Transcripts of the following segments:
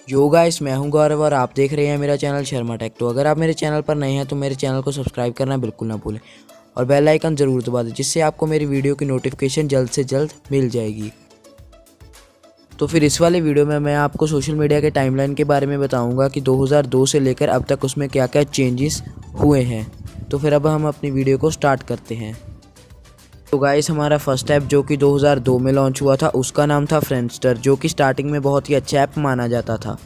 Yo guys, मैं हूं गौरव और आप देख रहे हैं मेरा चैनल शर्मा टेक। तो अगर आप मेरे चैनल पर नए हैं तो मेरे चैनल को सब्सक्राइब करना बिल्कुल ना भूलें और बेल आइकन ज़रूर दबा दें, जिससे आपको मेरी वीडियो की नोटिफिकेशन जल्द से जल्द मिल जाएगी। तो फिर इस वाले वीडियो में मैं आपको सोशल मीडिया के टाइमलाइन के बारे में बताऊंगा कि 2002 से लेकर अब तक उसमें क्या क्या चेंजेस हुए हैं। तो फिर अब हम अपनी वीडियो को स्टार्ट करते हैं। तो गाइस, हमारा फर्स्ट ऐप जो कि 2002 में लॉन्च हुआ था उसका नाम था फ्रेंडस्टर, जो कि स्टार्टिंग में बहुत ही अच्छा ऐप माना जाता था।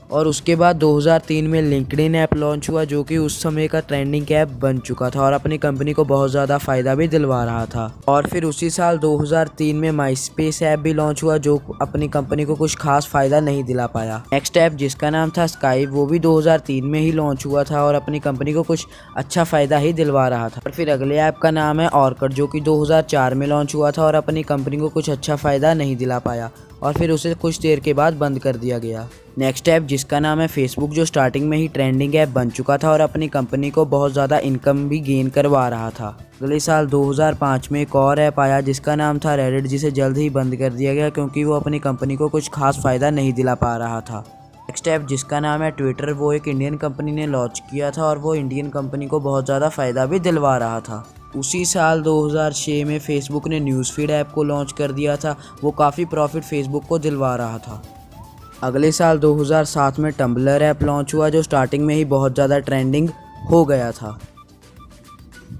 और उसके बाद 2003 में लिंक्डइन ऐप लॉन्च हुआ, जो कि उस समय का ट्रेंडिंग ऐप बन चुका था और अपनी कंपनी को बहुत ज़्यादा फ़ायदा भी दिलवा रहा था। और फिर उसी साल 2003 में माईस्पेस ऐप भी लॉन्च हुआ, जो अपनी कंपनी को कुछ खास फ़ायदा नहीं दिला पाया। नेक्स्ट ऐप जिसका नाम था स्काइप, वो भी 2003 में ही लॉन्च हुआ था और अपनी कंपनी को कुछ अच्छा फ़ायदा ही दिलवा रहा था। और फिर अगले ऐप का नाम है ऑर्कुट, जो कि 2004 में लॉन्च हुआ था और अपनी कंपनी को कुछ अच्छा फ़ायदा नहीं दिला पाया और फिर उसे कुछ देर के बाद बंद कर दिया गया। नेक्स्ट ऐप जिसका नाम है फेसबुक, जो स्टार्टिंग में ही ट्रेंडिंग ऐप बन चुका था और अपनी कंपनी को बहुत ज़्यादा इनकम भी गेन करवा रहा था। अगले साल 2005 में एक और ऐप आया जिसका नाम था रेडिट, जिसे जल्द ही बंद कर दिया गया क्योंकि वो अपनी कंपनी को कुछ खास फ़ायदा नहीं दिला पा रहा था। नेक्स्ट ऐप जिसका नाम है ट्विटर, वो एक इंडियन कंपनी ने लॉन्च किया था और वो इंडियन कंपनी को बहुत ज़्यादा फ़ायदा भी दिलवा रहा था। उसी साल 2006 में फेसबुक ने न्यूज़फीड ऐप को लॉन्च कर दिया था, वो काफ़ी प्रॉफिट फेसबुक को दिलवा रहा था। अगले साल 2007 में टम्बलर ऐप लॉन्च हुआ, जो स्टार्टिंग में ही बहुत ज़्यादा ट्रेंडिंग हो गया था।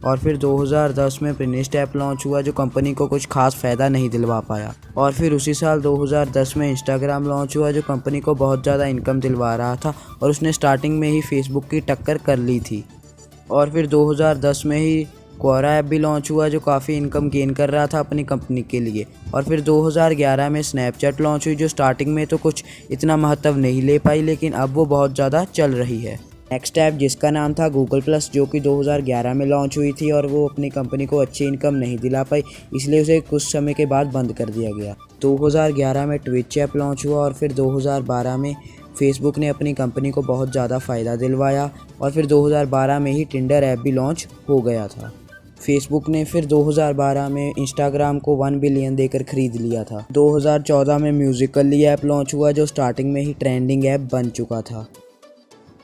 और फिर 2010 में पिनिस्ट ऐप लॉन्च हुआ, जो कंपनी को कुछ खास फ़ायदा नहीं दिलवा पाया। और फिर उसी साल 2010 में इंस्टाग्राम लॉन्च हुआ, जो कंपनी को बहुत ज़्यादा इनकम दिलवा रहा था और उसने स्टार्टिंग में ही फेसबुक की टक्कर कर ली थी। और फिर 2010 में ही क्वोरा ऐप भी लॉन्च हुआ, जो काफ़ी इनकम गेन कर रहा था अपनी कंपनी के लिए। और फिर 2011 में स्नैपचैट लॉन्च हुई, जो स्टार्टिंग में तो कुछ इतना महत्व नहीं ले पाई, लेकिन अब वो बहुत ज़्यादा चल रही है। नेक्स्ट ऐप जिसका नाम था गूगल प्लस, जो कि 2011 में लॉन्च हुई थी और वो अपनी कंपनी को अच्छी इनकम नहीं दिला पाई, इसलिए उसे कुछ समय के बाद बंद कर दिया गया। 2011 में ट्विच ऐप लॉन्च हुआ और फिर 2012 में फेसबुक ने अपनी कंपनी को बहुत ज़्यादा फ़ायदा दिलवाया और फिर 2012 में ही टिंडर ऐप भी लॉन्च हो गया था। फेसबुक ने फिर 2012 में इंस्टाग्राम को 1 बिलियन देकर ख़रीद लिया था। 2014 में म्यूजिकली ऐप लॉन्च हुआ, जो स्टार्टिंग में ही ट्रेंडिंग ऐप बन चुका था।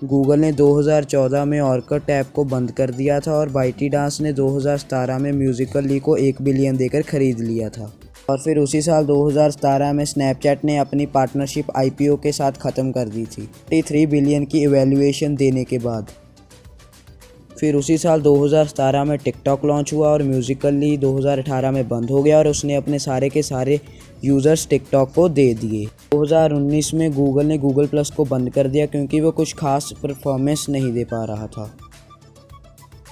गूगल ने 2014 में ऑर्कुट ऐप को बंद कर दिया था और बाइटीडांस ने 2017 में म्यूजिकली को 1 बिलियन देकर ख़रीद लिया था। और फिर उसी साल 2017 में स्नैपचैट ने अपनी पार्टनरशिप आईपीओ के साथ ख़त्म कर दी थी 3 बिलियन की इवैल्यूएशन देने के बाद। फिर उसी साल 2017 में टिकटॉक लॉन्च हुआ और म्यूजिकली 2018 में बंद हो गया और उसने अपने सारे के सारे यूज़र्स टिकटॉक को दे दिए। 2019 में गूगल ने गूगल प्लस को बंद कर दिया क्योंकि वो कुछ खास परफॉर्मेंस नहीं दे पा रहा था।